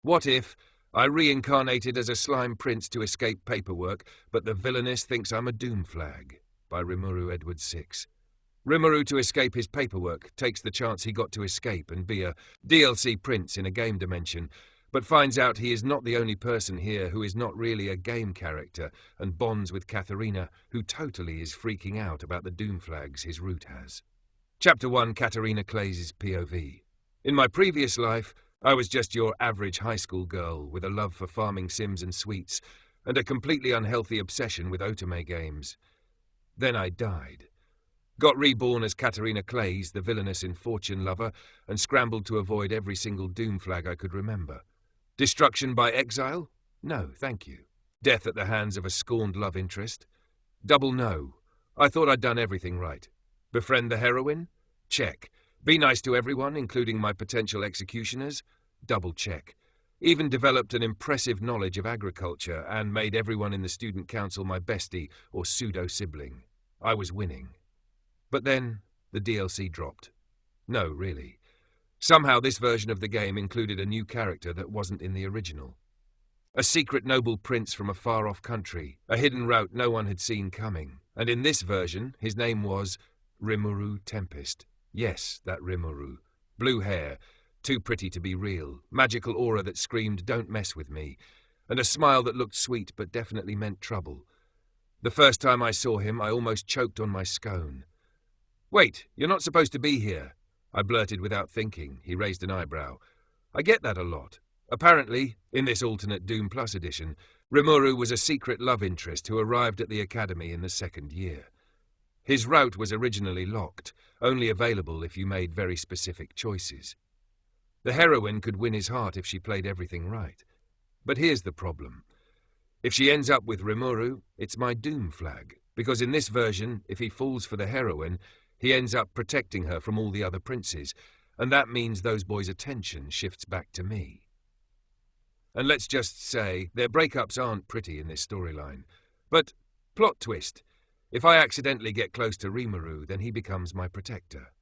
What if I reincarnated as a slime prince to escape paperwork, but the Villainess thinks I'm a doomflag? By Rimuru Edward 6. Rimuru, to escape his paperwork, takes the chance he got to escape and be a DLC prince in a game dimension, but finds out he is not the only person here who is not really a game character, and bonds with Catherina, who totally is freaking out about the doomflags his route has. Chapter 1, Catherina Clay's POV. In my previous life, I was just your average high school girl with a love for farming sims and sweets, and a completely unhealthy obsession with otome games. Then I died. Got reborn as Catherina Clay's, the Villainess in Fortune lover, and scrambled to avoid every single doomflag I could remember. Destruction by exile? No, thank you. Death at the hands of a scorned love interest? Double no. I thought I'd done everything right. Befriend the heroine? Check. Be nice to everyone, including my potential executioners? Double check. Even developed an impressive knowledge of agriculture and made everyone in the student council my bestie or pseudo-sibling. I was winning. But then the DLC dropped. No, really. Somehow this version of the game included a new character that wasn't in the original. A secret noble prince from a far-off country, a hidden route no one had seen coming. And in this version, his name was Rimuru Tempest. Yes, that Rimuru. Blue hair, too pretty to be real, magical aura that screamed, "Don't mess with me," and a smile that looked sweet but definitely meant trouble. The first time I saw him, I almost choked on my scone. "Wait, you're not supposed to be here," I blurted without thinking. He raised an eyebrow. "I get that a lot. Apparently, in this alternate Doom Plus edition, Rimuru was a secret love interest who arrived at the academy in the second year. His route was originally locked, only available if you made very specific choices. The heroine could win his heart if she played everything right. But here's the problem. If she ends up with Rimuru, it's my doom flag, because in this version, if he falls for the heroine, he ends up protecting her from all the other princes, and that means those boys' attention shifts back to me. And let's just say, their breakups aren't pretty in this storyline. But, plot twist, if I accidentally get close to Rimuru, then he becomes my protector.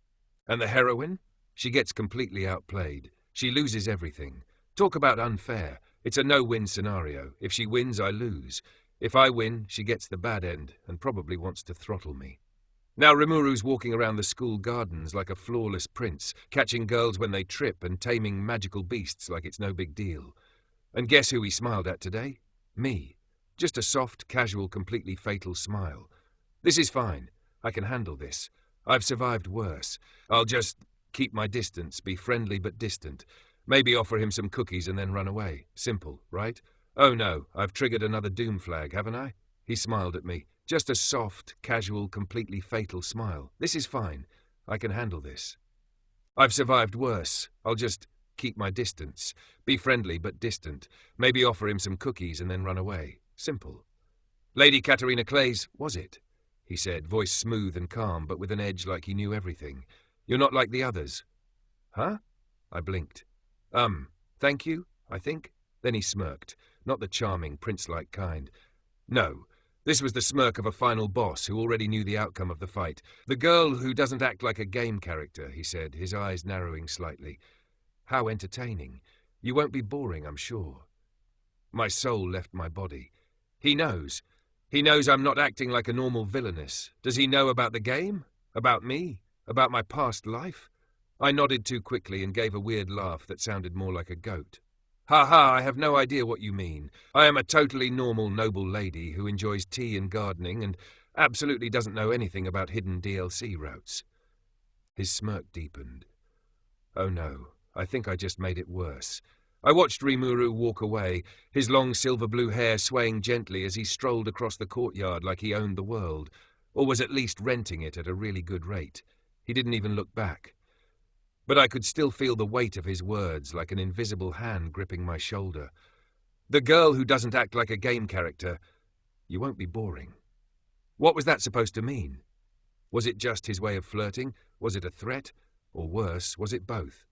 And the heroine? She gets completely outplayed. She loses everything. Talk about unfair. It's a no-win scenario. If she wins, I lose. If I win, she gets the bad end, and probably wants to throttle me. Now Rimuru's walking around the school gardens like a flawless prince, catching girls when they trip and taming magical beasts like it's no big deal. And guess who he smiled at today? Me. Just a soft, casual, completely fatal smile. This is fine. I can handle this. I've survived worse. I'll just keep my distance, be friendly but distant. Maybe offer him some cookies and then run away. Simple, right? Oh no, I've triggered another doom flag, haven't I? He smiled at me. Just a soft, casual, completely fatal smile. This is fine. I can handle this. I've survived worse. I'll just keep my distance. Be friendly but distant. Maybe offer him some cookies and then run away. Simple. Lady Catherina Clay's, was it? He said, voice smooth and calm, but with an edge like he knew everything. You're not like the others. Huh? I blinked. Thank you, I think. Then he smirked, not the charming, prince-like kind. No, this was the smirk of a final boss who already knew the outcome of the fight. The girl who doesn't act like a game character, he said, his eyes narrowing slightly. How entertaining. You won't be boring, I'm sure. My soul left my body. He knows. He knows I'm not acting like a normal villainess. Does he know about the game? About me? About my past life? I nodded too quickly and gave a weird laugh that sounded more like a goat. Ha ha, I have no idea what you mean. I am a totally normal, noble lady who enjoys tea and gardening and absolutely doesn't know anything about hidden DLC routes. His smirk deepened. Oh no, I think I just made it worse. I watched Rimuru walk away, his long silver-blue hair swaying gently as he strolled across the courtyard like he owned the world, or was at least renting it at a really good rate. He didn't even look back. But I could still feel the weight of his words like an invisible hand gripping my shoulder. The girl who doesn't act like a game character. You won't be boring. What was that supposed to mean? Was it just his way of flirting? Was it a threat? Or worse, was it both?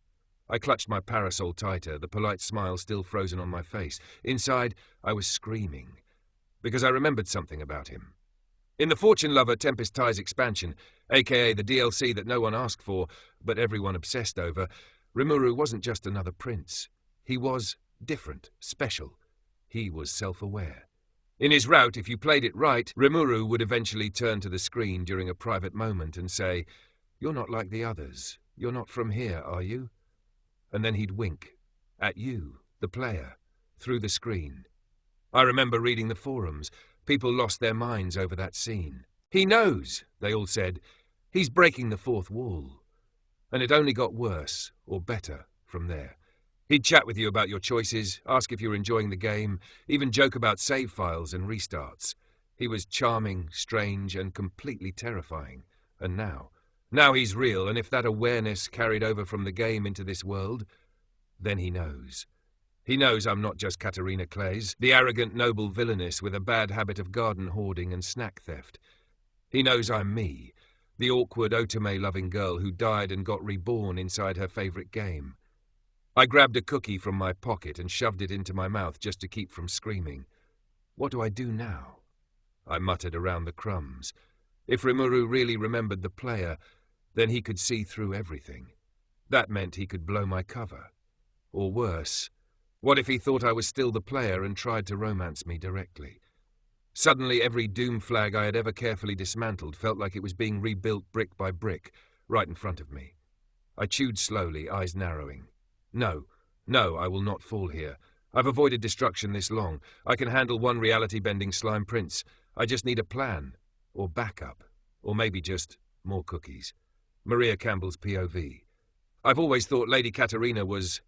I clutched my parasol tighter, the polite smile still frozen on my face. Inside, I was screaming, because I remembered something about him. In the Fortune Lover Tempest Ties expansion, aka the DLC that no one asked for, but everyone obsessed over, Rimuru wasn't just another prince. He was different, special. He was self-aware. In his route, if you played it right, Rimuru would eventually turn to the screen during a private moment and say, "You're not like the others. You're not from here, are you?" And then he'd wink. At you, the player, through the screen. I remember reading the forums. People lost their minds over that scene. "He knows," they all said. "He's breaking the fourth wall." And it only got worse, or better, from there. He'd chat with you about your choices, ask if you're enjoying the game, even joke about save files and restarts. He was charming, strange, and completely terrifying. And now he's real, and if that awareness carried over from the game into this world, then he knows. He knows I'm not just Catherina Clays, the arrogant noble villainess with a bad habit of garden hoarding and snack theft. He knows I'm me, the awkward otome-loving girl who died and got reborn inside her favourite game. I grabbed a cookie from my pocket and shoved it into my mouth just to keep from screaming. What do I do now? I muttered around the crumbs. If Rimuru really remembered the player, then he could see through everything. That meant he could blow my cover. Or worse, what if he thought I was still the player and tried to romance me directly? Suddenly every doom flag I had ever carefully dismantled felt like it was being rebuilt brick by brick, right in front of me. I chewed slowly, eyes narrowing. No, I will not fall here. I've avoided destruction this long. I can handle one reality-bending slime prince. I just need a plan, or backup, or maybe just more cookies. Maria Campbell's POV. I've always thought Lady Catherina was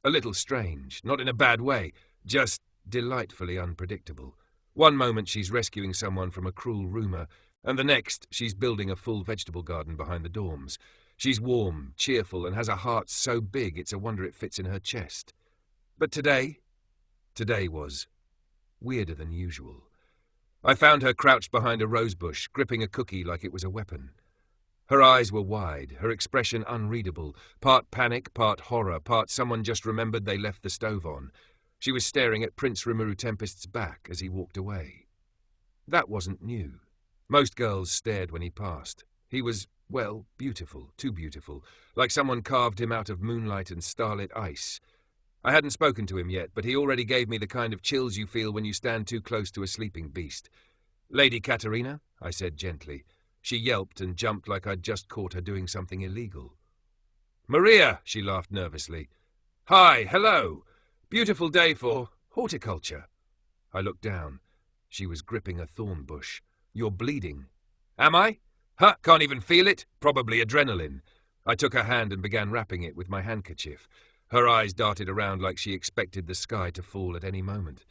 a little strange, not in a bad way, just delightfully unpredictable. One moment she's rescuing someone from a cruel rumour, and the next she's building a full vegetable garden behind the dorms. She's warm, cheerful, and has a heart so big it's a wonder it fits in her chest. But today was weirder than usual. I found her crouched behind a rosebush, gripping a cookie like it was a weapon. Her eyes were wide, her expression unreadable, part panic, part horror, part someone just remembered they left the stove on. She was staring at Prince Rimuru Tempest's back as he walked away. That wasn't new. Most girls stared when he passed. He was, well, beautiful, too beautiful, like someone carved him out of moonlight and starlit ice. I hadn't spoken to him yet, but he already gave me the kind of chills you feel when you stand too close to a sleeping beast. "Lady Catherina," I said gently. She yelped and jumped like I'd just caught her doing something illegal. "Maria," she laughed nervously. "Hi, hello. Beautiful day for horticulture." I looked down. She was gripping a thorn bush. "You're bleeding." "Am I? Huh, can't even feel it? Probably adrenaline." I took her hand and began wrapping it with my handkerchief. Her eyes darted around like she expected the sky to fall at any moment.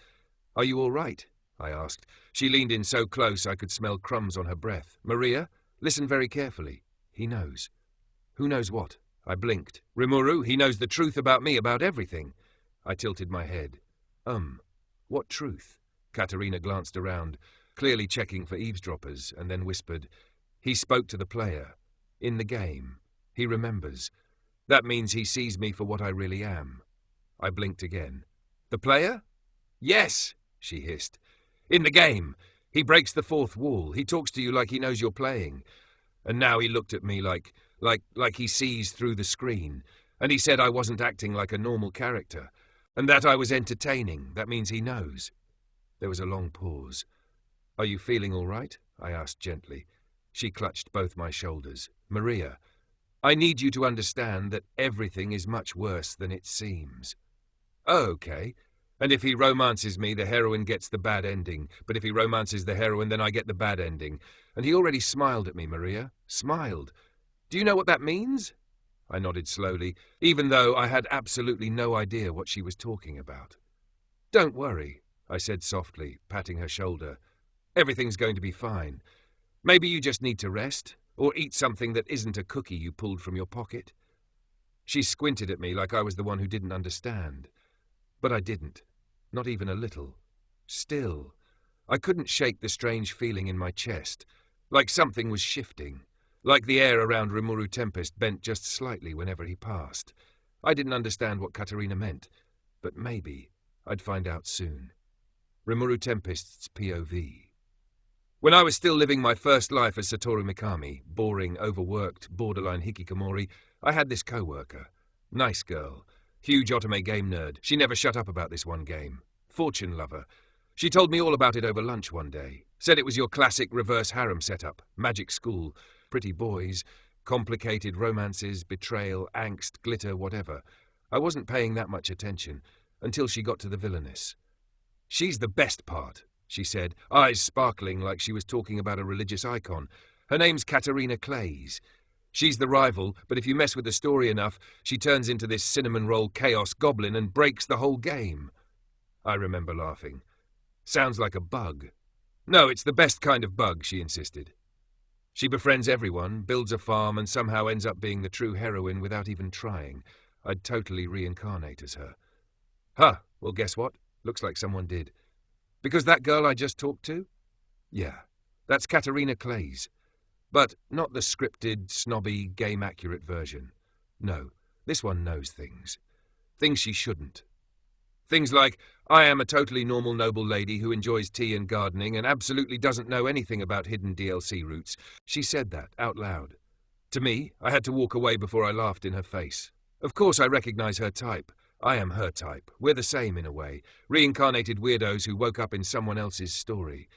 "Are you all right?" I asked. She leaned in so close I could smell crumbs on her breath. "Maria, listen very carefully. He knows." "Who knows what?" I blinked. "Rimuru, he knows the truth about me, about everything." I tilted my head. What truth?" Catherina glanced around, clearly checking for eavesdroppers, and then whispered, "He spoke to the player. In the game. He remembers. That means he sees me for what I really am." I blinked again. "The player?" "Yes," she hissed. "In the game. He breaks the fourth wall. He talks to you like he knows you're playing. And now he looked at me like he sees through the screen. And he said I wasn't acting like a normal character. And that I was entertaining. That means he knows." There was a long pause. "Are you feeling all right?" I asked gently. She clutched both my shoulders. "Maria, I need you to understand that everything is much worse than it seems." "Oh, okay. And if he romances me, the heroine gets the bad ending. But if he romances the heroine, then I get the bad ending." And he already smiled at me, Maria. Smiled. "Do you know what that means?" I nodded slowly, even though I had absolutely no idea what she was talking about. "Don't worry," I said softly, patting her shoulder. "Everything's going to be fine. Maybe you just need to rest, or eat something that isn't a cookie you pulled from your pocket." She squinted at me like I was the one who didn't understand. But I didn't. Not even a little. Still, I couldn't shake the strange feeling in my chest, like something was shifting, like the air around Rimuru Tempest bent just slightly whenever he passed. I didn't understand what Catherina meant, but maybe I'd find out soon. Rimuru Tempest's POV. When I was still living my first life as Satoru Mikami, boring, overworked, borderline hikikomori, I had this co-worker. Nice girl. Huge Otome game nerd. She never shut up about this one game. Fortune lover. She told me all about it over lunch one day. Said it was your classic reverse harem setup. Magic school. Pretty boys. Complicated romances, betrayal, angst, glitter, whatever. I wasn't paying that much attention until she got to the Villainess. She's the best part, she said, eyes sparkling like she was talking about a religious icon. Her name's Catherina Clays. She's the rival, but if you mess with the story enough, she turns into this cinnamon roll chaos goblin and breaks the whole game. I remember laughing. Sounds like a bug. No, it's the best kind of bug, she insisted. She befriends everyone, builds a farm, and somehow ends up being the true heroine without even trying. I'd totally reincarnate as her. Huh, well guess what? Looks like someone did. Because that girl I just talked to? Yeah, that's Catherina Clays. But not the scripted, snobby, game-accurate version. No, this one knows things. Things she shouldn't. Things like, I am a totally normal noble lady who enjoys tea and gardening and absolutely doesn't know anything about hidden DLC routes. She said that out loud. To me, I had to walk away before I laughed in her face. Of course I recognize her type. I am her type. We're the same in a way. Reincarnated weirdos who woke up in someone else's story.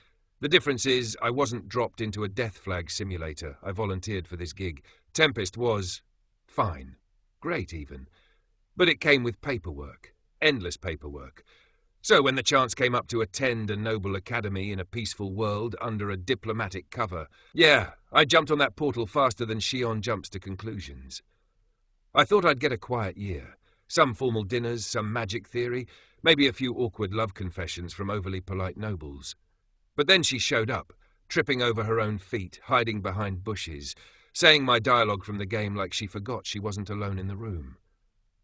The difference is I wasn't dropped into a death flag simulator. I volunteered for this gig. Tempest was fine. Great even. But it came with paperwork. Endless paperwork. So when the chance came up to attend a noble academy in a peaceful world under a diplomatic cover, yeah, I jumped on that portal faster than Shion jumps to conclusions. I thought I'd get a quiet year. Some formal dinners, some magic theory, maybe a few awkward love confessions from overly polite nobles. But then she showed up, tripping over her own feet, hiding behind bushes, saying my dialogue from the game like she forgot she wasn't alone in the room.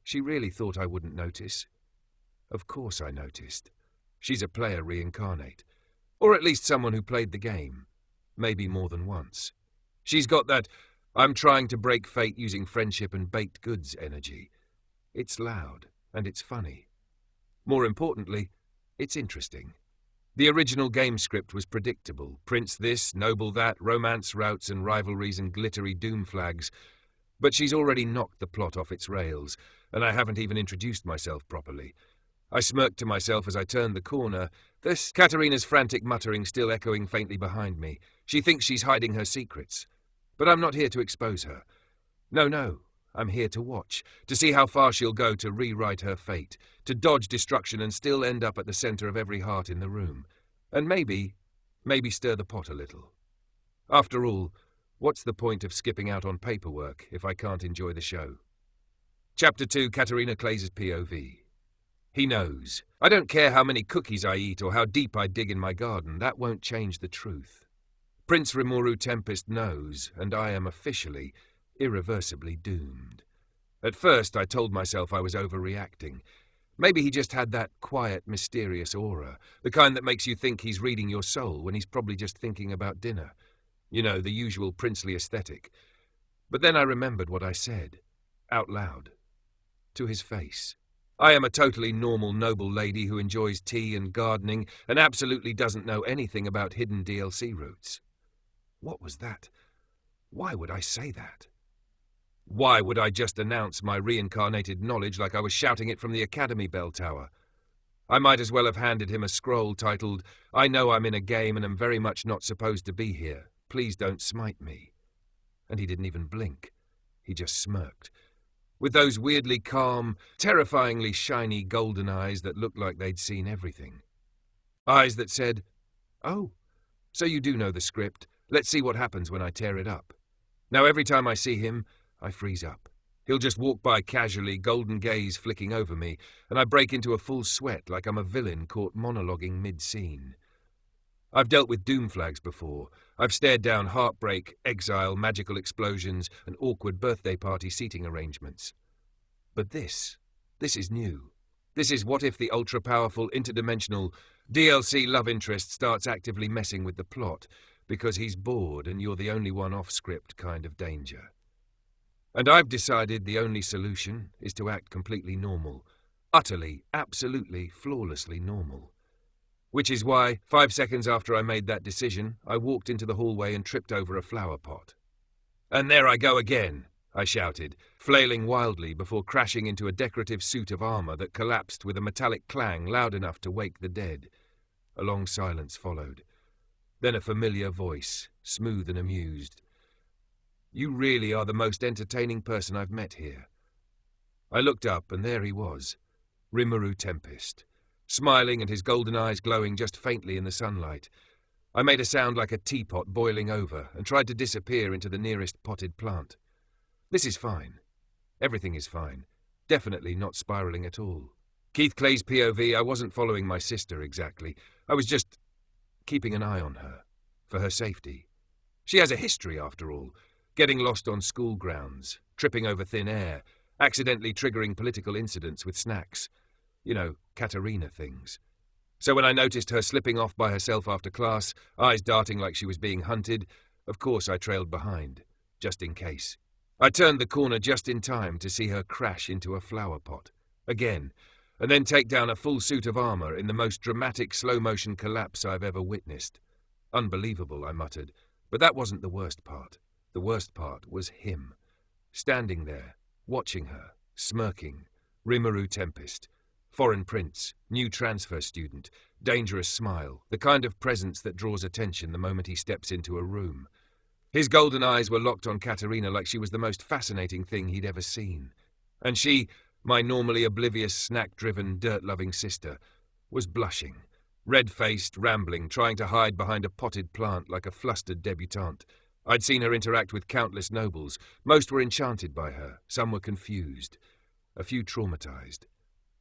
She really thought I wouldn't notice. Of course I noticed. She's a player reincarnate. Or at least someone who played the game. Maybe more than once. She's got that I'm trying to break fate using friendship and baked goods energy. It's loud, and it's funny. More importantly, it's interesting. The original game script was predictable. Prince this, noble that, romance routes and rivalries and glittery doom flags. But she's already knocked the plot off its rails, and I haven't even introduced myself properly. I smirked to myself as I turned the corner, this Catherina's frantic muttering still echoing faintly behind me. She thinks she's hiding her secrets. But I'm not here to expose her. No, I'm here to watch, to see how far she'll go to rewrite her fate, to dodge destruction and still end up at the center of every heart in the room. And maybe stir the pot a little. After all, what's the point of skipping out on paperwork if I can't enjoy the show? Chapter 2, Catherina Clays' POV. He knows. I don't care how many cookies I eat or how deep I dig in my garden, that won't change the truth. Prince Rimuru Tempest knows, and I am officially, irreversibly doomed. At first I told myself I was overreacting. Maybe he just had that quiet, mysterious aura, the kind that makes you think he's reading your soul when he's probably just thinking about dinner. You know, the usual princely aesthetic. But then I remembered what I said, out loud, to his face. I am a totally normal, noble lady who enjoys tea and gardening and absolutely doesn't know anything about hidden DLC routes. What was that? Why would I say that? Why would I just announce my reincarnated knowledge like I was shouting it from the Academy bell tower? I might as well have handed him a scroll titled, I know I'm in a game and am very much not supposed to be here. Please don't smite me. And he didn't even blink. He just smirked. With those weirdly calm, terrifyingly shiny golden eyes that looked like they'd seen everything. Eyes that said, oh, so you do know the script. Let's see what happens when I tear it up. Now every time I see him, I freeze up. He'll just walk by casually, golden gaze flicking over me, and I break into a full sweat like I'm a villain caught monologuing mid-scene. I've dealt with doomflags before. I've stared down heartbreak, exile, magical explosions, and awkward birthday party seating arrangements. But this is new. This is what if the ultra-powerful, interdimensional DLC love interest starts actively messing with the plot, because he's bored and you're the only one off-script kind of danger. And I've decided the only solution is to act completely normal. Utterly, absolutely, flawlessly normal. Which is why, 5 seconds after I made that decision, I walked into the hallway and tripped over a flower pot. And there I go again. I shouted, flailing wildly before crashing into a decorative suit of armor that collapsed with a metallic clang loud enough to wake the dead. A long silence followed. Then a familiar voice, smooth and amused. "You really are the most entertaining person I've met here." I looked up, and there he was, Rimuru Tempest, smiling and his golden eyes glowing just faintly in the sunlight. I made a sound like a teapot boiling over and tried to disappear into the nearest potted plant. This is fine. Everything is fine. Definitely not spiraling at all. Keith Clay's POV, I wasn't following my sister exactly. I was just keeping an eye on her, for her safety. She has a history, after all, getting lost on school grounds, tripping over thin air, accidentally triggering political incidents with snacks. You know, Catherina things. So when I noticed her slipping off by herself after class, eyes darting like she was being hunted, of course I trailed behind, just in case. I turned the corner just in time to see her crash into a flower pot, again, and then take down a full suit of armor in the most dramatic slow-motion collapse I've ever witnessed. Unbelievable, I muttered, but that wasn't the worst part. The worst part was him, standing there, watching her, smirking, Rimuru Tempest. Foreign prince, new transfer student, dangerous smile, the kind of presence that draws attention the moment he steps into a room. His golden eyes were locked on Catherina like she was the most fascinating thing he'd ever seen. And she, my normally oblivious, snack-driven, dirt-loving sister, was blushing, red-faced, rambling, trying to hide behind a potted plant like a flustered debutante. I'd seen her interact with countless nobles. Most were enchanted by her, some were confused, a few traumatized.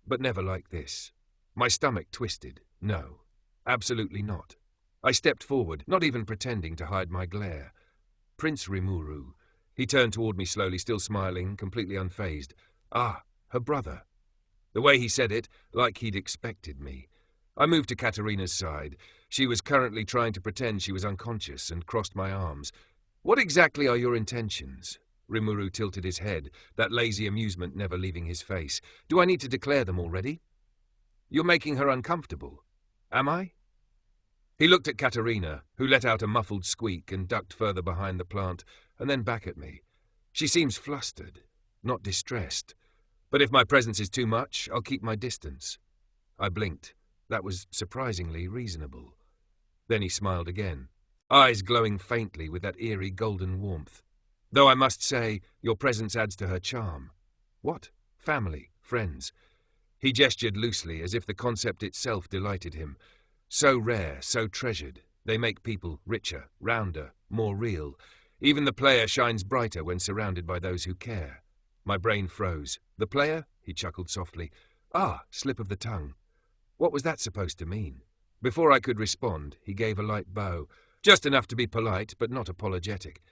But never like this. My stomach twisted. No, absolutely not. I stepped forward, not even pretending to hide my glare. Prince Rimuru. He turned toward me slowly, still smiling, completely unfazed. Ah, her brother. The way he said it, like he'd expected me. I moved to Catherina's side. She was currently trying to pretend she was unconscious and crossed my arms. "What exactly are your intentions?" Rimuru tilted his head, that lazy amusement never leaving his face. "Do I need to declare them already?" "You're making her uncomfortable. Am I?" He looked at Catherina, who let out a muffled squeak and ducked further behind the plant, and then back at me. She seems flustered, not distressed. But if my presence is too much, I'll keep my distance. I blinked. That was surprisingly reasonable. Then he smiled again, eyes glowing faintly with that eerie golden warmth. "Though I must say, your presence adds to her charm." "What? Family? Friends?" He gestured loosely, as if the concept itself delighted him. So rare, so treasured. They make people richer, rounder, more real. Even the player shines brighter when surrounded by those who care. My brain froze. "The player?" He chuckled softly. "Ah, slip of the tongue. What was that supposed to mean?" Before I could respond, he gave a light bow, just enough to be polite, but not apologetic.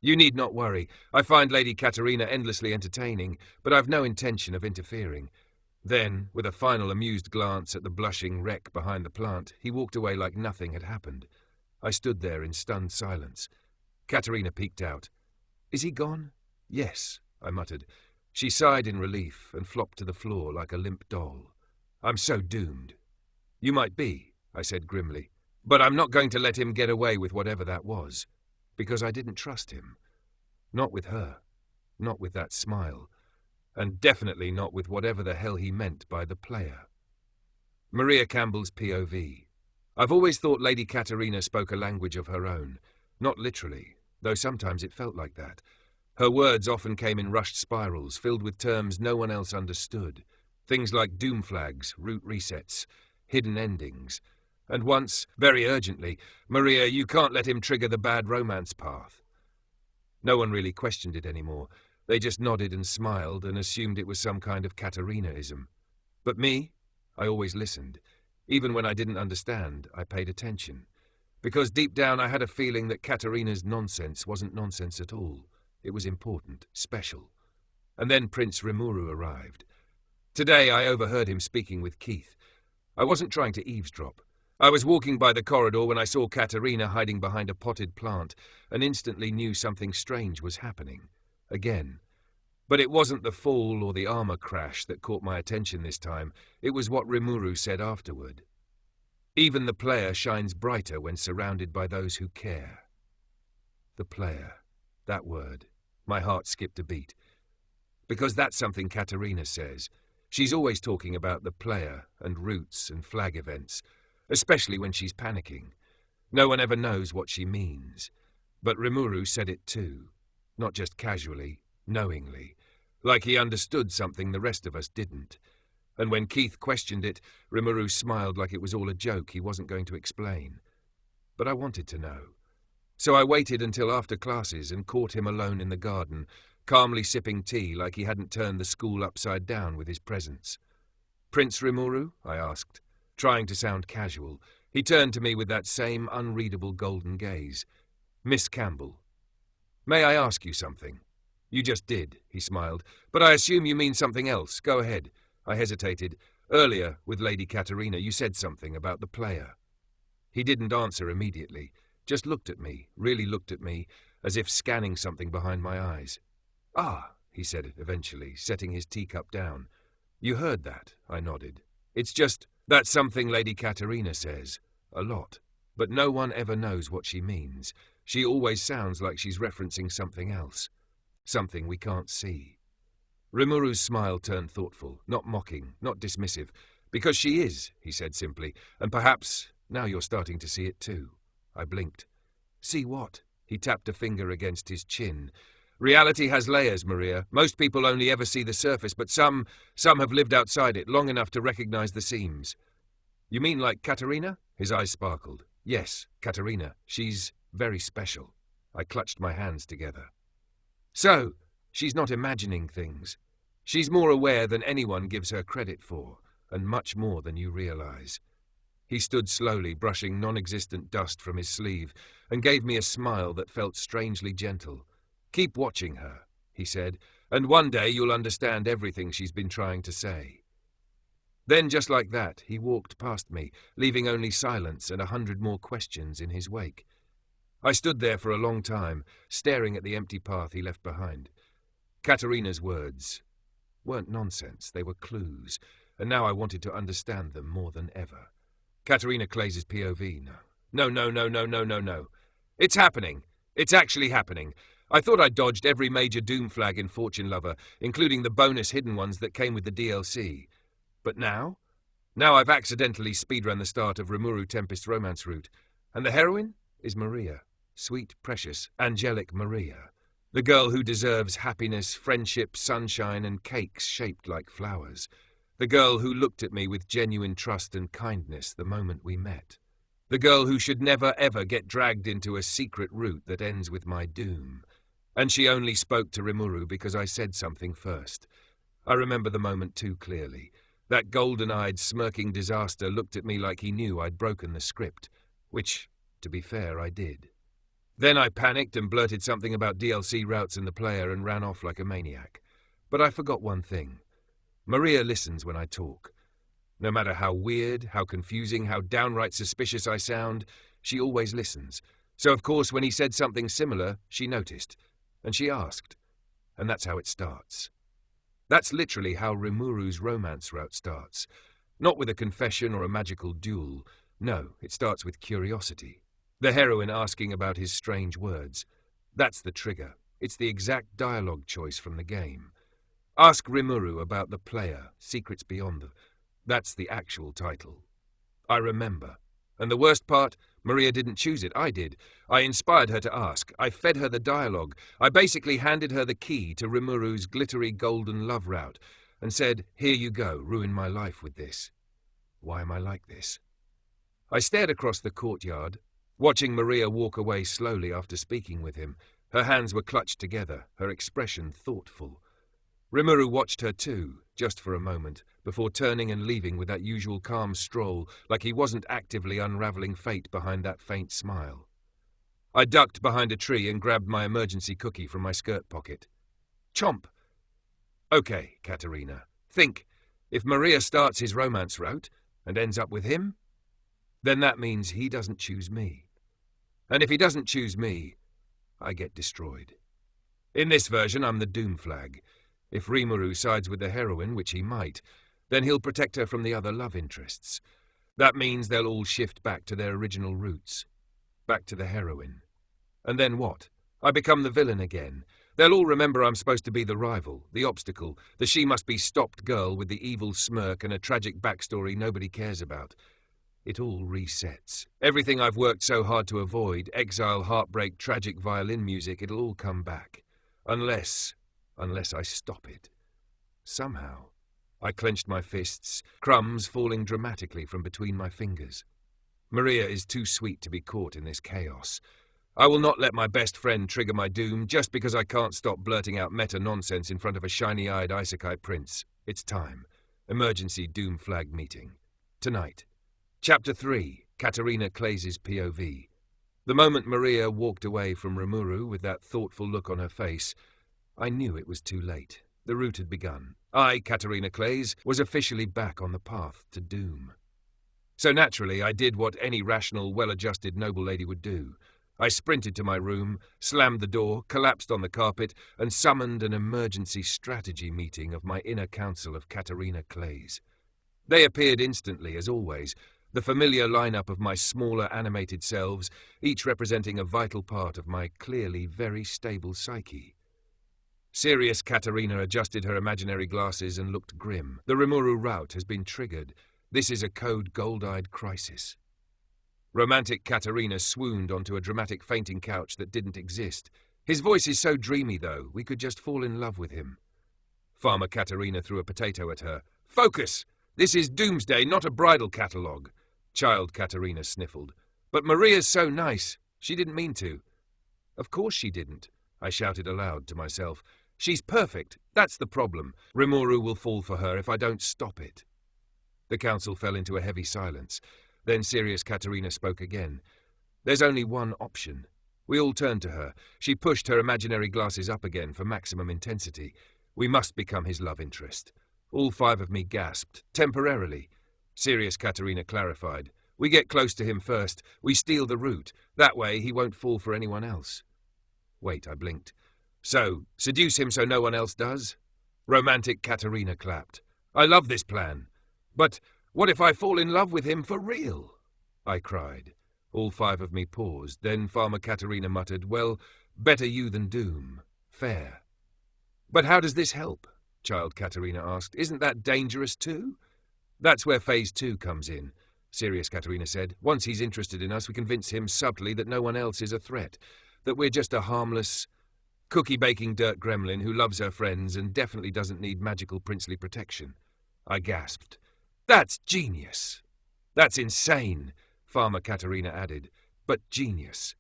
"You need not worry. I find Lady Catherina endlessly entertaining, but I've no intention of interfering." Then, with a final amused glance at the blushing wreck behind the plant, he walked away like nothing had happened. I stood there in stunned silence. Catherina peeked out. "Is he gone?" "Yes," I muttered. She sighed in relief and flopped to the floor like a limp doll. "I'm so doomed." "You might be," I said grimly, "but I'm not going to let him get away with whatever that was. Because I didn't trust him. Not with her. Not with that smile. And definitely not with whatever the hell he meant by the player." Maria Campbell's POV. I've always thought Lady Catherina spoke a language of her own. Not literally, though sometimes it felt like that. Her words often came in rushed spirals, filled with terms no one else understood. Things like doomflags, route resets, hidden endings. And once, very urgently, "Maria, you can't let him trigger the bad romance path." No one really questioned it anymore. They just nodded and smiled and assumed it was some kind of Catherinaism. But me? I always listened. Even when I didn't understand, I paid attention. Because deep down I had a feeling that Catherina's nonsense wasn't nonsense at all. It was important, special. And then Prince Rimuru arrived. Today I overheard him speaking with Keith. I wasn't trying to eavesdrop. I was walking by the corridor when I saw Catherina hiding behind a potted plant and instantly knew something strange was happening. Again. But it wasn't the fall or the armor crash that caught my attention this time. It was what Rimuru said afterward. "Even the player shines brighter when surrounded by those who care." The player. That word. My heart skipped a beat. Because that's something Catherina says. She's always talking about the player and routes and flag events, especially when she's panicking. No one ever knows what she means. But Rimuru said it too, not just casually, knowingly, like he understood something the rest of us didn't. And when Keith questioned it, Rimuru smiled like it was all a joke he wasn't going to explain. But I wanted to know. So I waited until after classes and caught him alone in the garden, calmly sipping tea like he hadn't turned the school upside down with his presence. "Prince Rimuru?" I asked, trying to sound casual. He turned to me with that same unreadable golden gaze. "Miss Campbell." "May I ask you something?" "You just did," he smiled. "But I assume you mean something else. Go ahead." I hesitated. "Earlier, with Lady Catherina, you said something about the player." He didn't answer immediately, just looked at me, really looked at me, as if scanning something behind my eyes. "Ah," he said eventually, setting his teacup down. "You heard that," I nodded. "It's just, that's something Lady Catherina says. A lot. But no one ever knows what she means. She always sounds like she's referencing something else. Something we can't see." Rimuru's smile turned thoughtful, not mocking, not dismissive. "Because she is," he said simply, "and perhaps now you're starting to see it too." I blinked. "See what?" He tapped a finger against his chin. "Reality has layers, Maria. Most people only ever see the surface, but some have lived outside it long enough to recognize the seams." "You mean like Catherina?" His eyes sparkled. "Yes, Catherina. She's very special." I clutched my hands together. "So, she's not imagining things. She's more aware than anyone gives her credit for, and much more than you realize." He stood slowly, brushing non-existent dust from his sleeve, and gave me a smile that felt strangely gentle. "Keep watching her," he said, "and one day you'll understand everything she's been trying to say." Then, just like that, he walked past me, leaving only silence and 100 more questions in his wake. I stood there for a long time, staring at the empty path he left behind. Catherina's words weren't nonsense, they were clues, and now I wanted to understand them more than ever. Catherina Clay's POV, no. It's happening. It's actually happening. I thought I dodged every major doom flag in Fortune Lover, including the bonus hidden ones that came with the DLC. But now? Now I've accidentally speedrun the start of Rimuru Tempest romance route, and the heroine is Maria. Sweet, precious, angelic Maria. The girl who deserves happiness, friendship, sunshine, and cakes shaped like flowers. The girl who looked at me with genuine trust and kindness the moment we met. The girl who should never ever get dragged into a secret route that ends with my doom. And she only spoke to Rimuru because I said something first. I remember the moment too clearly. That golden-eyed, smirking disaster looked at me like he knew I'd broken the script, which, to be fair, I did. Then I panicked and blurted something about DLC routes and the player and ran off like a maniac. But I forgot one thing. Maria listens when I talk. No matter how weird, how confusing, how downright suspicious I sound, she always listens. So, of course, when he said something similar, she noticed. And she asked. And that's how it starts. That's literally how Rimuru's romance route starts. Not with a confession or a magical duel. No, it starts with curiosity. The heroine asking about his strange words. That's the trigger. It's the exact dialogue choice from the game. Ask Rimuru about the player, Secrets Beyond the... That's the actual title. I remember. And the worst part, Maria didn't choose it, I did. I inspired her to ask. I fed her the dialogue. I basically handed her the key to Rimuru's glittery golden love route and said, "Here you go, ruin my life with this." Why am I like this? I stared across the courtyard, watching Maria walk away slowly after speaking with him. Her hands were clutched together, her expression thoughtful. Rimuru watched her too, just for a moment, before turning and leaving with that usual calm stroll, like he wasn't actively unraveling fate behind that faint smile. I ducked behind a tree and grabbed my emergency cookie from my skirt pocket. Chomp! Okay, Catherina, think. If Maria starts his romance route and ends up with him, then that means he doesn't choose me. And if he doesn't choose me, I get destroyed. In this version, I'm the doom flag. If Rimuru sides with the heroine, which he might, then he'll protect her from the other love interests. That means they'll all shift back to their original roots. Back to the heroine. And then what? I become the villain again. They'll all remember I'm supposed to be the rival, the obstacle, the she-must-be-stopped girl with the evil smirk and a tragic backstory nobody cares about. It all resets. Everything I've worked so hard to avoid, exile, heartbreak, tragic violin music, it'll all come back. Unless I stop it. Somehow. I clenched my fists, crumbs falling dramatically from between my fingers. Maria is too sweet to be caught in this chaos. I will not let my best friend trigger my doom just because I can't stop blurting out meta-nonsense in front of a shiny-eyed isekai prince. It's time. Emergency doom flag meeting. Tonight. Chapter 3. Catherina Clays's POV. The moment Maria walked away from Rimuru with that thoughtful look on her face, I knew it was too late. The route had begun. I, Catherina Clays, was officially back on the path to doom. So naturally, I did what any rational, well-adjusted noble lady would do. I sprinted to my room, slammed the door, collapsed on the carpet, and summoned an emergency strategy meeting of my inner council of Catherina Clays. They appeared instantly, as always, the familiar lineup of my smaller animated selves, each representing a vital part of my clearly very stable psyche. Serious Catherina adjusted her imaginary glasses and looked grim. The Rimuru rout has been triggered. This is a code gold-eyed crisis. Romantic Catherina swooned onto a dramatic fainting couch that didn't exist. His voice is so dreamy, though, we could just fall in love with him. Farmer Catherina threw a potato at her. Focus! This is doomsday, not a bridal catalogue. Child Catherina sniffled. But Maria's so nice. She didn't mean to. Of course she didn't, I shouted aloud to myself. She's perfect. That's the problem. Rimuru will fall for her if I don't stop it. The council fell into a heavy silence. Then serious Catherina spoke again. There's only one option. We all turned to her. She pushed her imaginary glasses up again for maximum intensity. We must become his love interest. All 5 of me gasped, temporarily. Serious Catherina clarified. We get close to him first. We steal the route. That way he won't fall for anyone else. Wait, I blinked. So, seduce him so no one else does? Romantic Catherina clapped. I love this plan. But what if I fall in love with him for real? I cried. All 5 of me paused. Then Farmer Catherina muttered, well, better you than doom. Fair. But how does this help? Child Catherina asked. Isn't that dangerous too? That's where phase 2 comes in, serious Catherina said. Once he's interested in us, we convince him subtly that no one else is a threat, that we're just a harmless, cookie-baking dirt gremlin who loves her friends and definitely doesn't need magical princely protection. I gasped. That's genius. That's insane, Farmer Catherina added, but genius.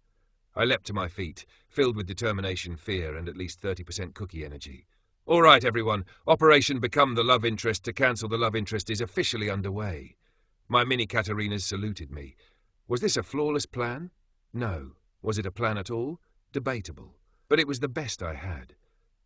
I leapt to my feet, filled with determination, fear, and at least 30% cookie energy. All right, everyone, Operation Become the Love Interest to cancel the love interest is officially underway. My mini Catherinas saluted me. Was this a flawless plan? No. Was it a plan at all? Debatable. But it was the best I had.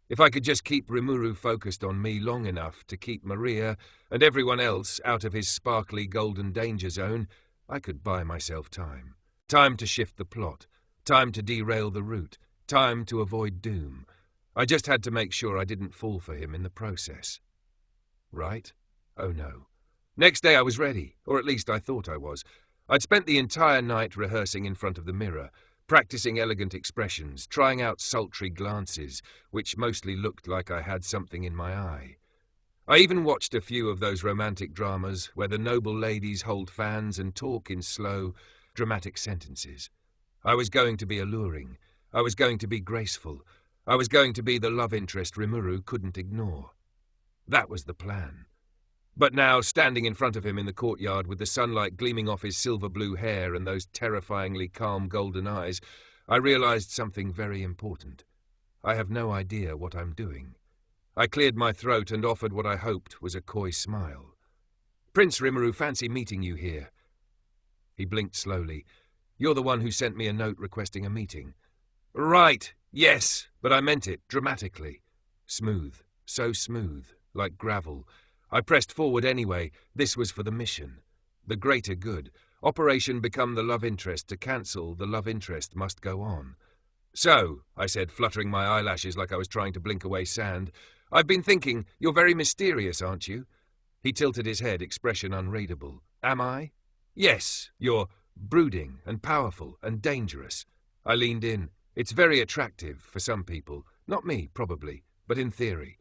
If I could just keep Rimuru focused on me long enough to keep Maria and everyone else out of his sparkly golden danger zone, I could buy myself time. Time to shift the plot. Time to derail the route. Time to avoid doom. I just had to make sure I didn't fall for him in the process. Right? Oh no. Next day I was ready, or at least I thought I was. I'd spent the entire night rehearsing in front of the mirror, practicing elegant expressions, trying out sultry glances, which mostly looked like I had something in my eye. I even watched a few of those romantic dramas where the noble ladies hold fans and talk in slow, dramatic sentences. I was going to be alluring. I was going to be graceful. I was going to be the love interest Rimuru couldn't ignore. That was the plan. But now, standing in front of him in the courtyard with the sunlight gleaming off his silver-blue hair and those terrifyingly calm golden eyes, I realized something very important. I have no idea what I'm doing. I cleared my throat and offered what I hoped was a coy smile. Prince Rimuru, fancy meeting you here. He blinked slowly. You're the one who sent me a note requesting a meeting. Right, yes, but I meant it, dramatically. Smooth, so smooth, like gravel. I pressed forward anyway. This was for the mission. The greater good. Operation Become the Love Interest to cancel the love interest must go on. So, I said, fluttering my eyelashes like I was trying to blink away sand, I've been thinking, you're very mysterious, aren't you? He tilted his head, expression unreadable. Am I? Yes, you're brooding and powerful and dangerous. I leaned in. It's very attractive for some people, Not me, probably, but in theory.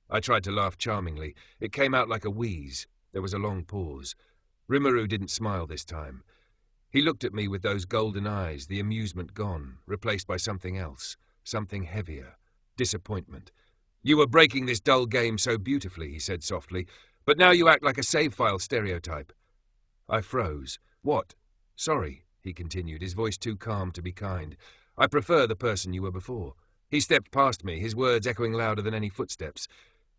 I tried to laugh charmingly. It came out like a wheeze. There was a long pause. Rimuru didn't smile this time. He looked at me with those golden eyes, the amusement gone, replaced by something else, something heavier. Disappointment. "You were breaking this dull game so beautifully," he said softly, "but now you act like a save file stereotype." I froze. "What?" "Sorry," he continued, his voice too calm to be kind. "I prefer the person you were before." He stepped past me, his words echoing louder than any footsteps.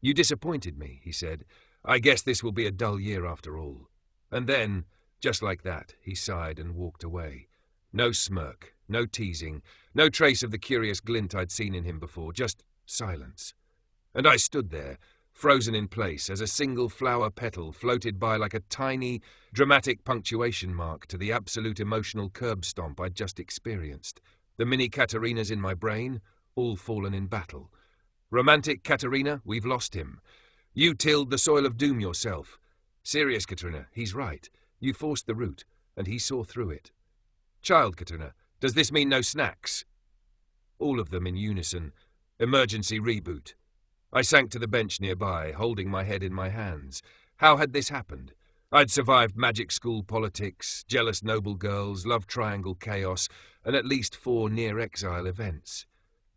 "You disappointed me," he said. "I guess this will be a dull year after all." And then, just like that, he sighed and walked away. No smirk, no teasing, no trace of the curious glint I'd seen in him before, just silence. And I stood there, frozen in place, as a single flower petal floated by like a tiny, dramatic punctuation mark to the absolute emotional curb stomp I'd just experienced. The mini Catharinas in my brain, all fallen in battle. Romantic Catherina, we've lost him. You tilled the soil of doom yourself. Serious Catherina, he's right. You forced the route, and he saw through it. Child Catherina, does this mean no snacks? All of them in unison. Emergency reboot. I sank to the bench nearby, holding my head in my hands. How had this happened? I'd survived magic school politics, jealous noble girls, love triangle chaos, and at least 4 near-exile events.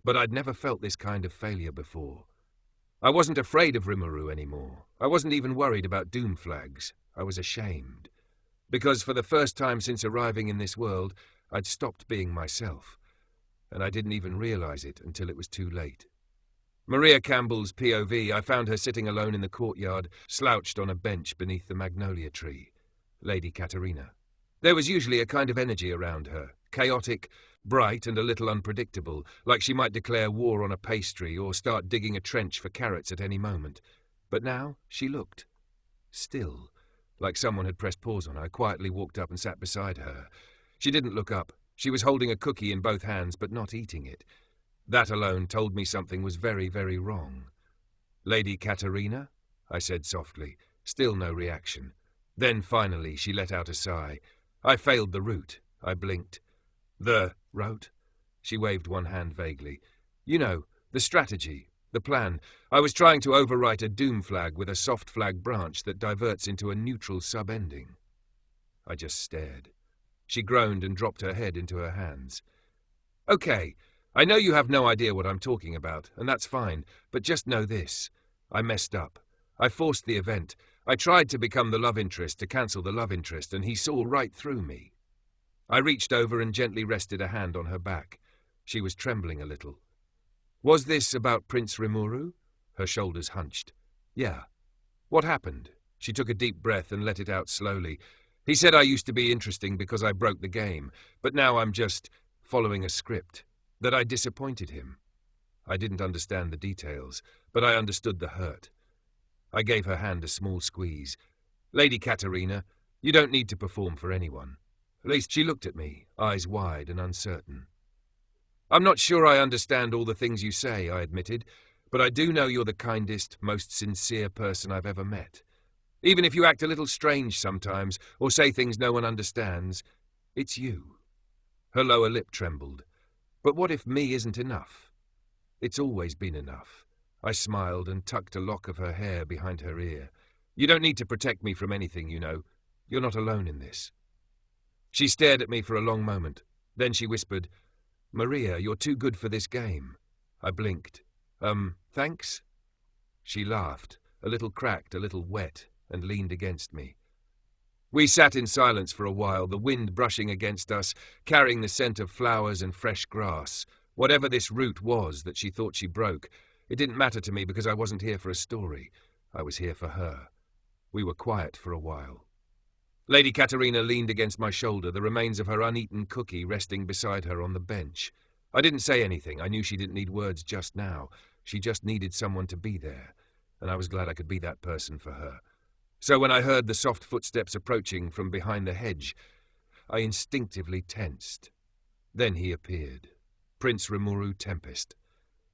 But I'd never felt this kind of failure before. I wasn't afraid of Rimuru anymore. I wasn't even worried about doomflags. I was ashamed. Because for the first time since arriving in this world, I'd stopped being myself. And I didn't even realize it until it was too late. Maria Campbell's POV, I found her sitting alone in the courtyard, slouched on a bench beneath the magnolia tree. Lady Catherina. There was usually a kind of energy around her, chaotic, bright and a little unpredictable, like she might declare war on a pastry or start digging a trench for carrots at any moment. But now she looked still, like someone had pressed pause on her. I quietly walked up and sat beside her. She didn't look up. She was holding a cookie in both hands, but not eating it. That alone told me something was very, very wrong. "Lady Catherina?" I said softly. Still no reaction. Then finally she let out a sigh. "I failed the route." I blinked. "The route?" She waved one hand vaguely. "You know, the strategy, the plan. I was trying to overwrite a doom flag with a soft flag branch that diverts into a neutral sub-ending." I just stared. She groaned and dropped her head into her hands. "Okay, I know you have no idea what I'm talking about, and that's fine, but just know this. I messed up. I forced the event. I tried to become the love interest, to cancel the love interest, and he saw right through me." I reached over and gently rested a hand on her back. She was trembling a little. "Was this about Prince Rimuru?" Her shoulders hunched. "Yeah." "What happened?" She took a deep breath and let it out slowly. "He said I used to be interesting because I broke the game, but now I'm just following a script. That I disappointed him." I didn't understand the details, but I understood the hurt. I gave her hand a small squeeze. "Lady Catherina, you don't need to perform for anyone." At least she looked at me, eyes wide and uncertain. "I'm not sure I understand all the things you say," I admitted, "but I do know you're the kindest, most sincere person I've ever met. Even if you act a little strange sometimes, or say things no one understands, it's you." Her lower lip trembled. "But what if me isn't enough?" "It's always been enough." I smiled and tucked a lock of her hair behind her ear. "You don't need to protect me from anything, you know. You're not alone in this." She stared at me for a long moment. Then she whispered, "Maria, you're too good for this game." I blinked. Thanks?" She laughed, a little cracked, a little wet, and leaned against me. We sat in silence for a while, the wind brushing against us, carrying the scent of flowers and fresh grass. Whatever this route was that she thought she broke, it didn't matter to me because I wasn't here for a story. I was here for her. We were quiet for a while. Lady Catherina leaned against my shoulder, the remains of her uneaten cookie resting beside her on the bench. I didn't say anything. I knew she didn't need words just now. She just needed someone to be there, and I was glad I could be that person for her. So when I heard the soft footsteps approaching from behind the hedge, I instinctively tensed. Then he appeared. Prince Rimuru Tempest.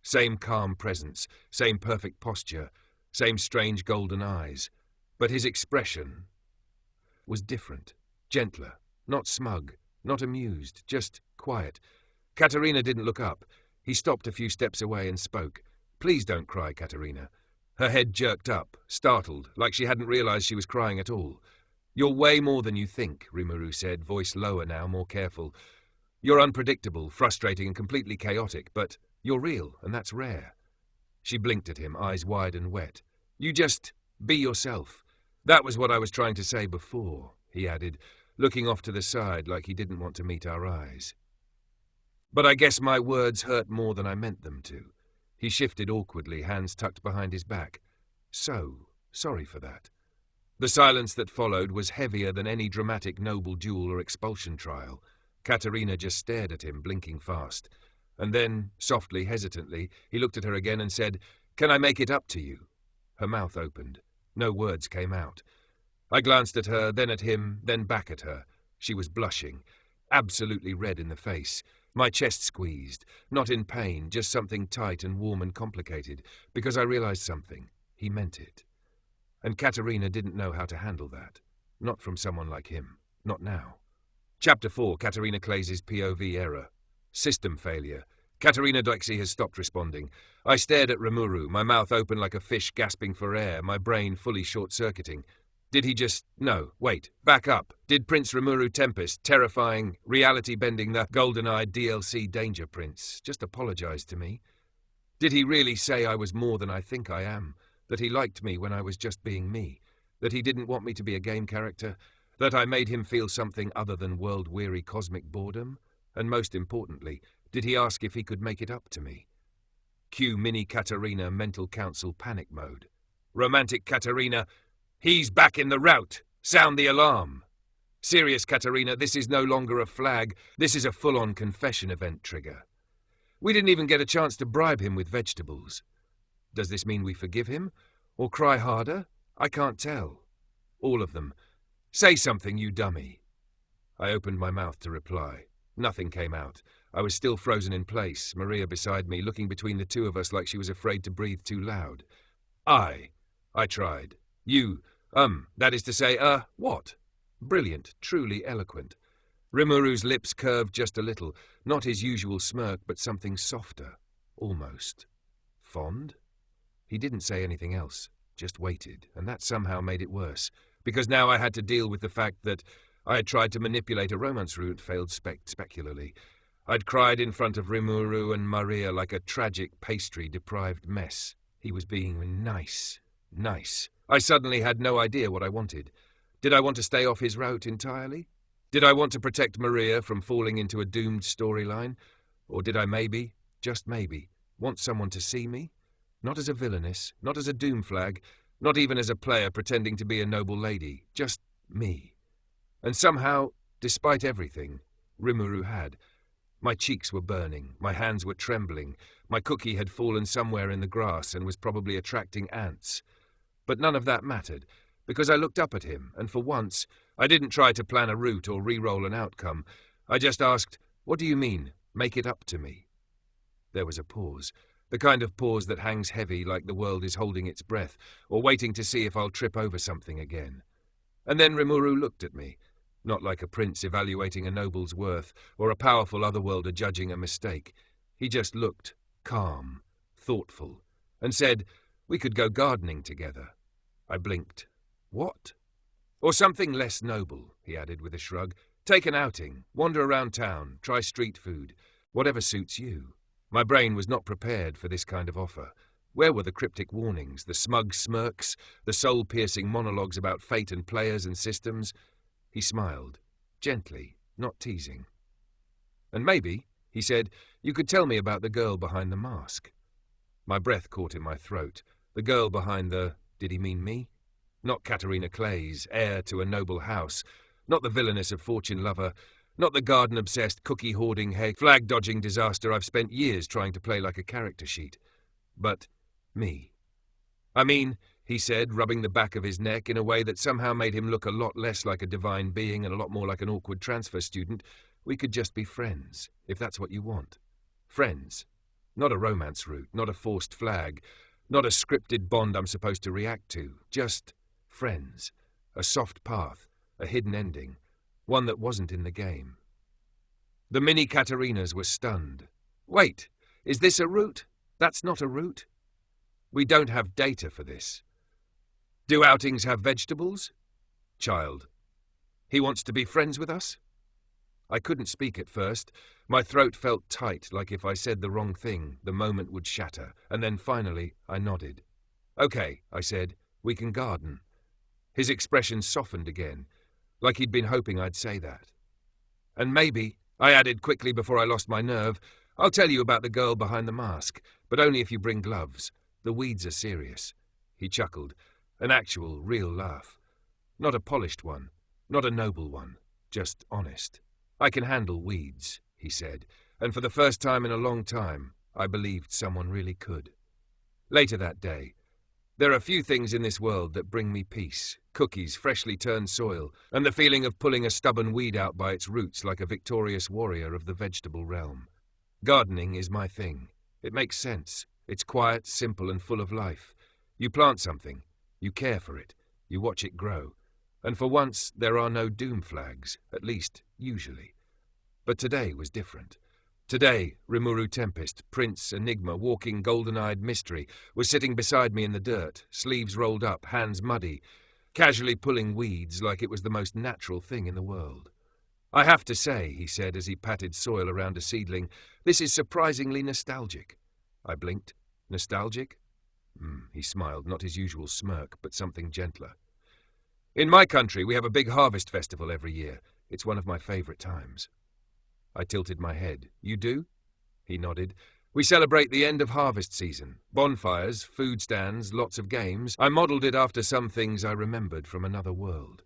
Same calm presence, same perfect posture, same strange golden eyes. But his expression was different, gentler, not smug, not amused, just quiet. Catherina didn't look up. He stopped a few steps away and spoke. "Please don't cry, Catherina." Her head jerked up, startled, like she hadn't realized she was crying at all. "You're way more than you think," Rimuru said, voice lower now, more careful. "You're unpredictable, frustrating and completely chaotic, but you're real, and that's rare." She blinked at him, eyes wide and wet. "You just be yourself." "That was what I was trying to say before," he added, looking off to the side like he didn't want to meet our eyes. But I guess my words hurt more than I meant them to. He shifted awkwardly, hands tucked behind his back. "So, sorry for that." The silence that followed was heavier than any dramatic noble duel or expulsion trial. Catherina just stared at him, blinking fast. And then, softly, hesitantly, he looked at her again and said, "Can I make it up to you?" Her mouth opened. No words came out. I glanced at her, then at him, then back at her. She was blushing, absolutely red in the face. My chest squeezed, not in pain, just something tight and warm and complicated, because I realized something. He meant it. And Catherina didn't know how to handle that. Not from someone like him. Not now. Chapter 4, Catherina Clays's POV error. System failure. Catherina Doxy has stopped responding. I stared at Rimuru, my mouth open like a fish gasping for air, my brain fully short-circuiting. Did he just... No, wait, back up. Did Prince Rimuru Tempest, terrifying, reality-bending, the golden-eyed DLC Danger Prince, just apologize to me? Did he really say I was more than I think I am? That he liked me when I was just being me? That he didn't want me to be a game character? That I made him feel something other than world-weary cosmic boredom? And most importantly, did he ask if he could make it up to me? Cue Mini Catherina mental council panic mode. Romantic Catherina, he's back in the rout. Sound the alarm. Serious Catherina, this is no longer a flag. This is a full-on confession event trigger. We didn't even get a chance to bribe him with vegetables. Does this mean we forgive him? Or cry harder? I can't tell. All of them. Say something, you dummy. I opened my mouth to reply. Nothing came out. I was still frozen in place, Maria beside me, looking between the two of us like she was afraid to breathe too loud. I tried. You, that is to say, what? Brilliant, truly eloquent. Rimuru's lips curved just a little, not his usual smirk, but something softer, almost. Fond? He didn't say anything else, just waited, and that somehow made it worse, because now I had to deal with the fact that I had tried to manipulate a romance route, failed spectacularly. I'd cried in front of Rimuru and Maria like a tragic, pastry-deprived mess. He was being nice. I suddenly had no idea what I wanted. Did I want to stay off his route entirely? Did I want to protect Maria from falling into a doomed storyline? Or did I maybe, just maybe, want someone to see me? Not as a villainess, not as a doomflag, not even as a player pretending to be a noble lady, just me. And somehow, despite everything, Rimuru had. My cheeks were burning, my hands were trembling, my cookie had fallen somewhere in the grass and was probably attracting ants. But none of that mattered, because I looked up at him, and for once, I didn't try to plan a route or re-roll an outcome. I just asked, "What do you mean, make it up to me?" There was a pause, the kind of pause that hangs heavy like the world is holding its breath, or waiting to see if I'll trip over something again. And then Rimuru looked at me, not like a prince evaluating a noble's worth, or a powerful otherworlder judging a mistake. He just looked, calm, thoughtful, and said, "We could go gardening together." I blinked. "What?" "Or something less noble," he added with a shrug. "Take an outing, wander around town, try street food, whatever suits you." My brain was not prepared for this kind of offer. Where were the cryptic warnings, the smug smirks, the soul-piercing monologues about fate and players and systems? He smiled, gently, not teasing. "And maybe," he said, "you could tell me about the girl behind the mask." My breath caught in my throat. The girl behind the... Did he mean me? Not Catherina Clays, heir to a noble house. Not the villainess of fortune lover. Not the garden-obsessed, cookie-hoarding, flag-dodging disaster I've spent years trying to play like a character sheet. But me. "I mean," he said, rubbing the back of his neck in a way that somehow made him look a lot less like a divine being and a lot more like an awkward transfer student, "we could just be friends, if that's what you want. Friends. Not a romance route, not a forced flag, not a scripted bond I'm supposed to react to. Just friends. A soft path, a hidden ending, one that wasn't in the game." The mini Catherinas were stunned. "Wait, Is this a route? That's not a route. We don't have data for this. Do outings have vegetables? Child. He wants to be friends with us? I couldn't speak at first. My throat felt tight, like if I said the wrong thing, the moment would shatter, and then finally I nodded. Okay, I said, we can garden. His expression softened again, like he'd been hoping I'd say that. And maybe, I added quickly before I lost my nerve, I'll tell you about the girl behind the mask, but only if you bring gloves. The weeds are serious. He chuckled, an actual, real laugh. Not a polished one, not a noble one, just honest. I can handle weeds, he said, and for the first time in a long time, I believed someone really could. Later that day, there are few things in this world that bring me peace. Cookies, freshly turned soil, and the feeling of pulling a stubborn weed out by its roots like a victorious warrior of the vegetable realm. Gardening is my thing. It makes sense. It's quiet, simple, and full of life. You plant something, you care for it, you watch it grow. And for once, there are no doomflags, at least, usually. But today was different. Today, Rimuru Tempest, Prince Enigma, walking golden-eyed mystery, was sitting beside me in the dirt, sleeves rolled up, hands muddy, casually pulling weeds like it was the most natural thing in the world. I have to say, he said as he patted soil around a seedling, this is surprisingly nostalgic. I blinked. Nostalgic? He smiled, not his usual smirk, but something gentler. In my country, we have a big harvest festival every year. It's one of my favorite times. I tilted my head. You do? He nodded. We celebrate the end of harvest season. Bonfires, food stands, lots of games. I modelled it after some things I remembered from another world.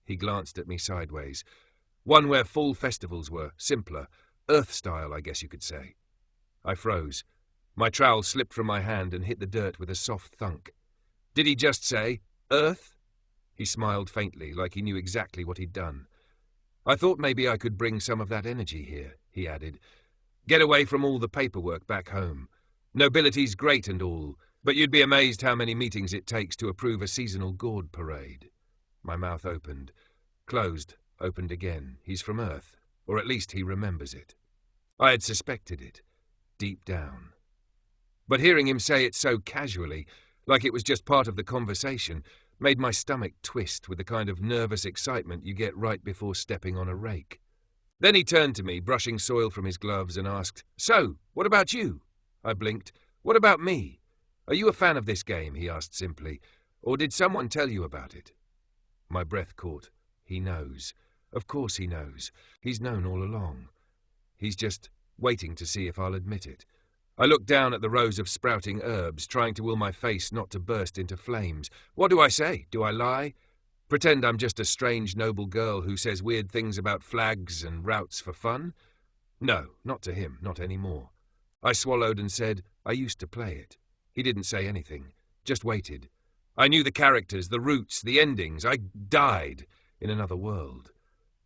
He glanced at me sideways. One where fall festivals were, simpler, Earth-style, I guess you could say. I froze. My trowel slipped from my hand and hit the dirt with a soft thunk. Did he just say, Earth? He smiled faintly, like he knew exactly what he'd done. I thought maybe I could bring some of that energy here, he added. Get away from all the paperwork back home. Nobility's great and all, but you'd be amazed how many meetings it takes to approve a seasonal gourd parade. My mouth opened. Closed, opened again. He's from Earth, or at least he remembers it. I had suspected it, deep down. But hearing him say it so casually, like it was just part of the conversation, made my stomach twist with the kind of nervous excitement you get right before stepping on a rake. Then he turned to me, brushing soil from his gloves, and asked, So, what about you? I blinked. What about me? Are you a fan of this game, he asked simply, or did someone tell you about it? My breath caught. He knows. Of course he knows. He's known all along. He's just waiting to see if I'll admit it. I looked down at the rows of sprouting herbs, trying to will my face not to burst into flames. What do I say? Do I lie? Pretend I'm just a strange, noble girl who says weird things about flags and routes for fun? No, not to him, not anymore. I swallowed and said, I used to play it. He didn't say anything, just waited. I knew the characters, the routes, the endings. I died in another world.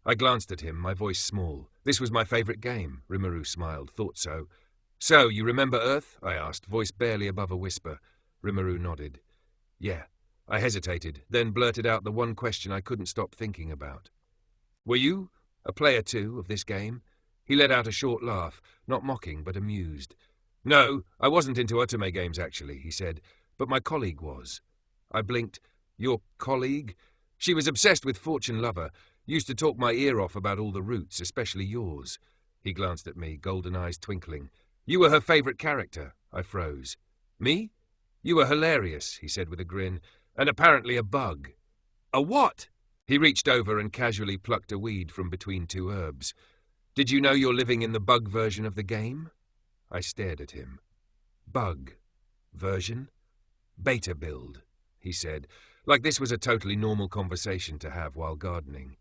I glanced at him, my voice small. This was my favorite game, Rimuru smiled. Thought so. So, you remember Earth? I asked, voice barely above a whisper. Rimuru nodded. Yeah. I hesitated, then blurted out the one question I couldn't stop thinking about. Were you a player too of this game? He let out a short laugh, not mocking but amused. No, I wasn't into otome games actually, he said, but my colleague was. I blinked. Your colleague? She was obsessed with Fortune Lover, used to talk my ear off about all the routes, especially yours. He glanced at me, golden eyes twinkling. You were her favourite character. I froze. Me? You were hilarious, he said with a grin, and apparently a bug. A what? He reached over and casually plucked a weed from between two herbs. Did you know you're living in the bug version of the game? I stared at him. Bug. Version? Beta build, he said, like this was a totally normal conversation to have while gardening.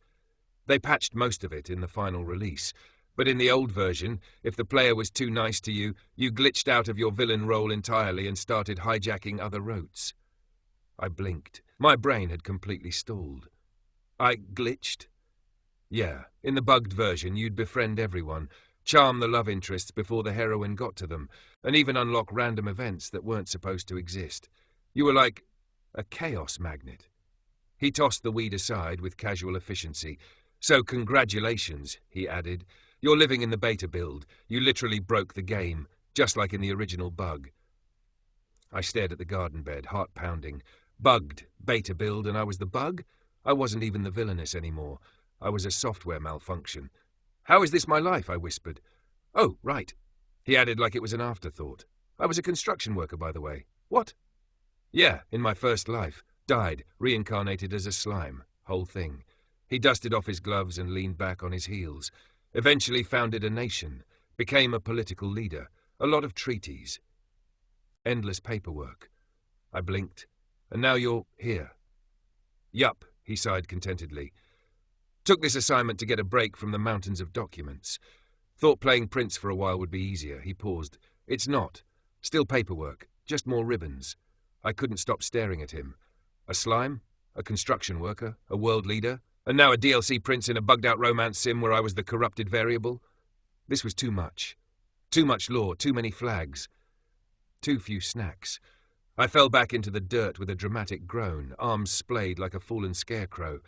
They patched most of it in the final release, but in the old version, if the player was too nice to you, you glitched out of your villain role entirely and started hijacking other routes. I blinked. My brain had completely stalled. I glitched? Yeah, in the bugged version, you'd befriend everyone, charm the love interests before the heroine got to them, and even unlock random events that weren't supposed to exist. You were like a chaos magnet. He tossed the weed aside with casual efficiency. So congratulations, he added. You're living in the beta build. You literally broke the game. just like in the original Bug. I stared at the garden bed, heart pounding. Bugged, beta build, and I was the Bug? I wasn't even the Villainess anymore. I was a software malfunction. "How is this my life?" I whispered. "Oh, right." He added like it was an afterthought. "I was a construction worker, by the way." "What?" "Yeah, in my first life. Died, reincarnated as a slime. Whole thing." He dusted off his gloves and leaned back on his heels. Eventually founded a nation. Became a political leader. A lot of treaties. Endless paperwork. I blinked. "And now you're here." "Yup," he sighed contentedly. "Took this assignment to get a break from the mountains of documents. Thought playing Prince for a while would be easier." He paused. "It's not. Still paperwork. Just more ribbons." I couldn't stop staring at him. A slime? A construction worker? A world leader? And now a DLC Prince in a bugged-out romance sim where I was the corrupted variable? This was too much. Too much law, too many flags. Too few snacks. I fell back into the dirt with a dramatic groan, arms splayed like a fallen scarecrow.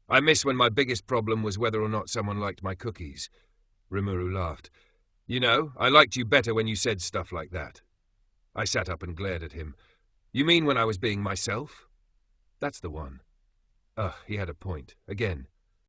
I miss when my biggest problem was whether or not someone liked my cookies. Rimuru laughed. "You know, I liked you better when you said stuff like that." I sat up and glared at him. "You mean when I was being myself?" "That's the one." He had a point. Again.